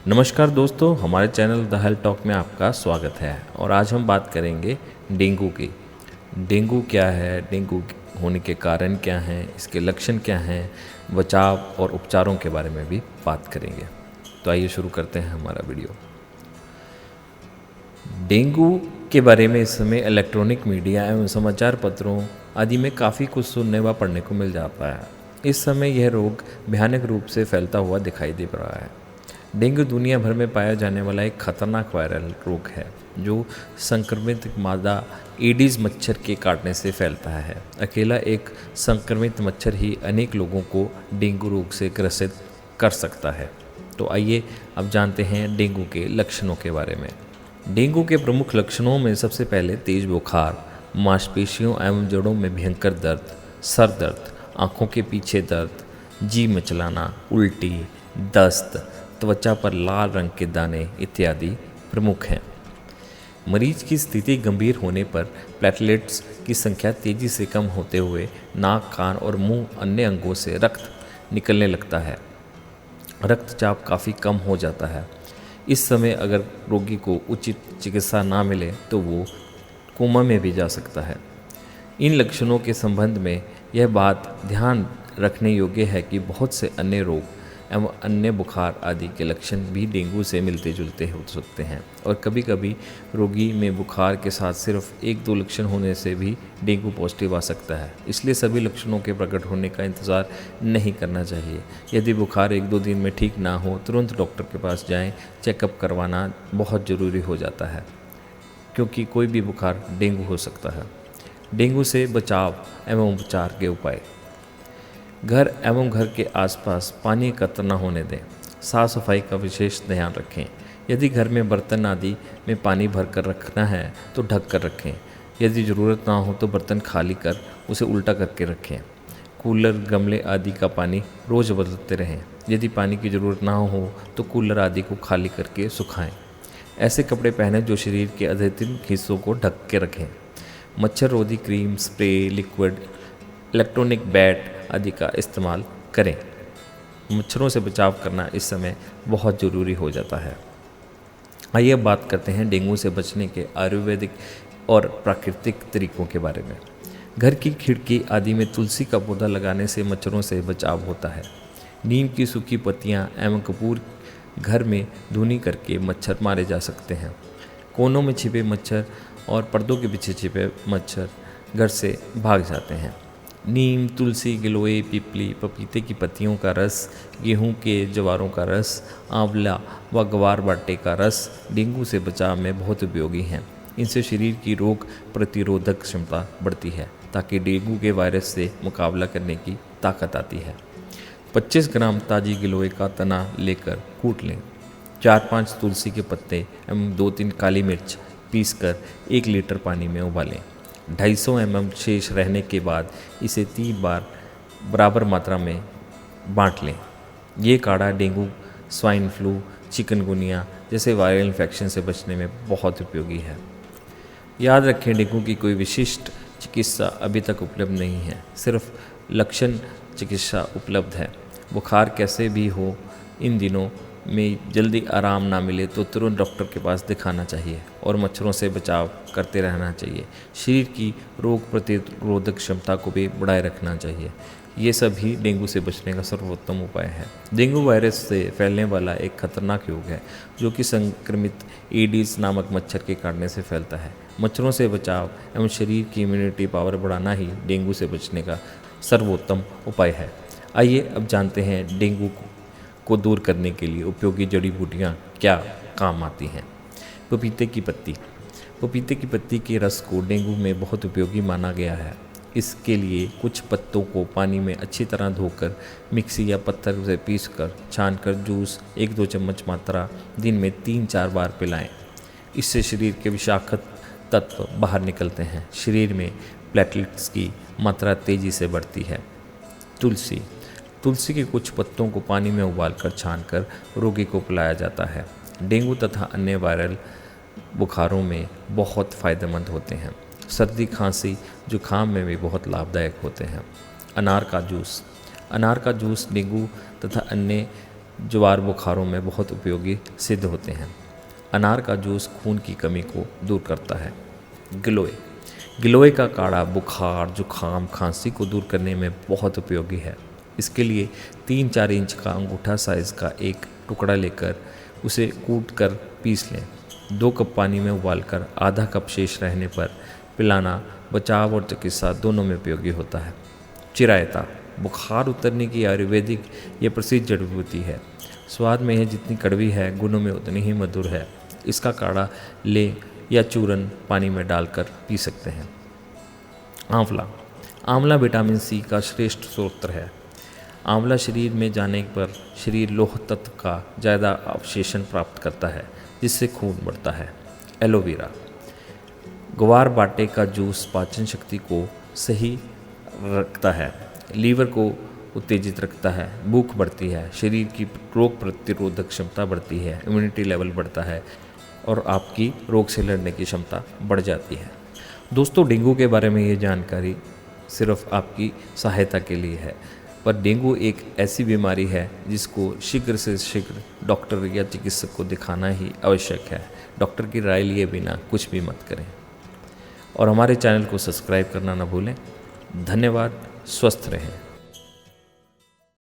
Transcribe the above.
नमस्कार दोस्तों, हमारे चैनल द हेल्थ टॉक में आपका स्वागत है। और आज हम बात करेंगे डेंगू की। डेंगू क्या है, डेंगू होने के कारण क्या हैं, इसके लक्षण क्या हैं, बचाव और उपचारों के बारे में भी बात करेंगे। तो आइए शुरू करते हैं हमारा वीडियो। डेंगू के बारे में इस समय इलेक्ट्रॉनिक मीडिया एवं समाचार पत्रों आदि में काफ़ी कुछ सुनने व पढ़ने को मिल जाता है। इस समय यह रोग भयानक रूप से फैलता हुआ दिखाई दे रहा है। डेंगू दुनिया भर में पाया जाने वाला एक खतरनाक वायरल रोग है जो संक्रमित मादा एडीज मच्छर के काटने से फैलता है। अकेला एक संक्रमित मच्छर ही अनेक लोगों को डेंगू रोग से ग्रसित कर सकता है। तो आइए अब जानते हैं डेंगू के लक्षणों के बारे में। डेंगू के प्रमुख लक्षणों में सबसे पहले तेज बुखार, मांसपेशियों एवं जड़ों में भयंकर दर्द, सर दर्द, आँखों के पीछे दर्द, जी मचलाना, उल्टी, दस्त, त्वचा पर लाल रंग के दाने इत्यादि प्रमुख हैं। मरीज की स्थिति गंभीर होने पर प्लेटलेट्स की संख्या तेजी से कम होते हुए नाक, कान और मुंह अन्य अंगों से रक्त निकलने लगता है। रक्तचाप काफ़ी कम हो जाता है। इस समय अगर रोगी को उचित चिकित्सा ना मिले तो वो कोमा में भी जा सकता है। इन लक्षणों के संबंध में यह बात ध्यान रखने योग्य है कि बहुत से अन्य रोग एवं अन्य बुखार आदि के लक्षण भी डेंगू से मिलते जुलते हो सकते हैं और कभी कभी रोगी में बुखार के साथ सिर्फ एक दो लक्षण होने से भी डेंगू पॉजिटिव आ सकता है। इसलिए सभी लक्षणों के प्रकट होने का इंतज़ार नहीं करना चाहिए। यदि बुखार एक दो दिन में ठीक ना हो तुरंत डॉक्टर के पास जाएं। चेकअप करवाना बहुत ज़रूरी हो जाता है क्योंकि कोई भी बुखार डेंगू हो सकता है। डेंगू से बचाव एवं उपचार के उपाय। घर एवं घर के आसपास पानी एकत्र न होने दें। साफ़ सफाई का विशेष ध्यान रखें। यदि घर में बर्तन आदि में पानी भर कर रखना है तो ढक कर रखें। यदि ज़रूरत ना हो तो बर्तन खाली कर उसे उल्टा करके रखें। कूलर, गमले आदि का पानी रोज़ बदलते रहें। यदि पानी की ज़रूरत ना हो तो कूलर आदि को खाली करके सुखाएं। ऐसे कपड़े पहनें जो शरीर के अधिकतर हिस्सों को ढक के रखें। मच्छर रोधी cream, spray, liquid, electronic bat आदि का इस्तेमाल करें। मच्छरों से बचाव करना इस समय बहुत ज़रूरी हो जाता है। आइए अब बात करते हैं डेंगू से बचने के आयुर्वेदिक और प्राकृतिक तरीकों के बारे में। घर की खिड़की आदि में तुलसी का पौधा लगाने से मच्छरों से बचाव होता है। नीम की सूखी पत्तियां एवं कपूर घर में धुनी करके मच्छर मारे जा सकते हैं। कोनों में छिपे मच्छर और पर्दों के पीछे छिपे मच्छर घर से भाग जाते हैं। नीम, तुलसी, गिलोय, पिपली, पपीते की पत्तियों का रस, गेहूं के जवारों का रस, आंवला व ग्वार बाटे का रस डेंगू से बचाव में बहुत उपयोगी हैं। इनसे शरीर की रोग प्रतिरोधक क्षमता बढ़ती है ताकि डेंगू के वायरस से मुकाबला करने की ताकत आती है। 25 ग्राम ताज़ी गिलोय का तना लेकर कूट लें। 4-5 तुलसी के पत्ते एवं 2-3 काली मिर्च पीसकर 1 लीटर पानी में उबालें। 250 ml शेष रहने के बाद इसे 3 बार बराबर मात्रा में बांट लें। ये काढ़ा डेंगू, स्वाइन फ्लू, चिकनगुनिया जैसे वायरल इन्फेक्शन से बचने में बहुत उपयोगी है। याद रखें, डेंगू की कोई विशिष्ट चिकित्सा अभी तक उपलब्ध नहीं है, सिर्फ लक्षण चिकित्सा उपलब्ध है। बुखार कैसे भी हो, इन दिनों में जल्दी आराम ना मिले तो तुरंत डॉक्टर के पास दिखाना चाहिए और मच्छरों से बचाव करते रहना चाहिए। शरीर की रोग प्रतिरोधक क्षमता को भी बढ़ाए रखना चाहिए। ये सभी डेंगू से बचने का सर्वोत्तम उपाय है। डेंगू वायरस से फैलने वाला एक खतरनाक रोग है जो कि संक्रमित एडीज नामक मच्छर के काटने से फैलता है। मच्छरों से बचाव एवं शरीर की इम्यूनिटी पावर बढ़ाना ही डेंगू से बचने का सर्वोत्तम उपाय है। आइए अब जानते हैं डेंगू को दूर करने के लिए उपयोगी जड़ी बूटियाँ क्या काम आती हैं। पपीते की पत्ती। पपीते की पत्ती के रस को डेंगू में बहुत उपयोगी माना गया है। इसके लिए कुछ पत्तों को पानी में अच्छी तरह धोकर मिक्सी या पत्थर से पीसकर छानकर जूस 1-2 चम्मच मात्रा दिन में 3-4 बार पिलाएं। इससे शरीर के विषाक्त तत्व बाहर निकलते हैं। शरीर में प्लेटलेट्स की मात्रा तेज़ी से बढ़ती है। तुलसी। तुलसी के कुछ पत्तों को पानी में उबालकर छानकर रोगी को पिलाया जाता है। डेंगू तथा अन्य वायरल बुखारों में बहुत फ़ायदेमंद होते हैं। सर्दी, खांसी, जुखाम में भी बहुत लाभदायक होते हैं। अनार का जूस। अनार का जूस डेंगू तथा अन्य ज्वार बुखारों में बहुत उपयोगी सिद्ध होते हैं। अनार का जूस खून की कमी को दूर करता है। गिलोय गिलोय का काढ़ा बुखार, जुखाम, खांसी को दूर करने में बहुत उपयोगी है। इसके लिए 3-4 इंच का अंगूठा साइज़ का एक टुकड़ा लेकर उसे कूट कर पीस लें। 2 कप पानी में उबालकर आधा कप शेष रहने पर पिलाना बचाव और चिकित्सा दोनों में उपयोगी होता है। चिरायता बुखार उतरने की आयुर्वेदिक ये प्रसिद्ध जड़ी बूटी है। स्वाद में यह जितनी कड़वी है, गुणों में उतनी ही मधुर है। इसका काढ़ा लें या चूरन पानी में डालकर पी सकते हैं। आंवला विटामिन सी का श्रेष्ठ स्रोत है। आंवला शरीर में जाने पर शरीर लौह तत्व का ज़्यादा अवशेषण प्राप्त करता है, जिससे खून बढ़ता है। एलोवेरा ग्वार बाटे का जूस पाचन शक्ति को सही रखता है, लीवर को उत्तेजित रखता है, भूख बढ़ती है, शरीर की रोग प्रतिरोधक क्षमता बढ़ती है, इम्यूनिटी लेवल बढ़ता है और आपकी रोग से लड़ने की क्षमता बढ़ जाती है। दोस्तों, डेंगू के बारे में ये जानकारी सिर्फ आपकी सहायता के लिए है, पर डेंगू एक ऐसी बीमारी है जिसको शीघ्र से शीघ्र डॉक्टर या चिकित्सक को दिखाना ही आवश्यक है। डॉक्टर की राय लिए बिना कुछ भी मत करें और हमारे चैनल को सब्सक्राइब करना ना भूलें। धन्यवाद। स्वस्थ रहें।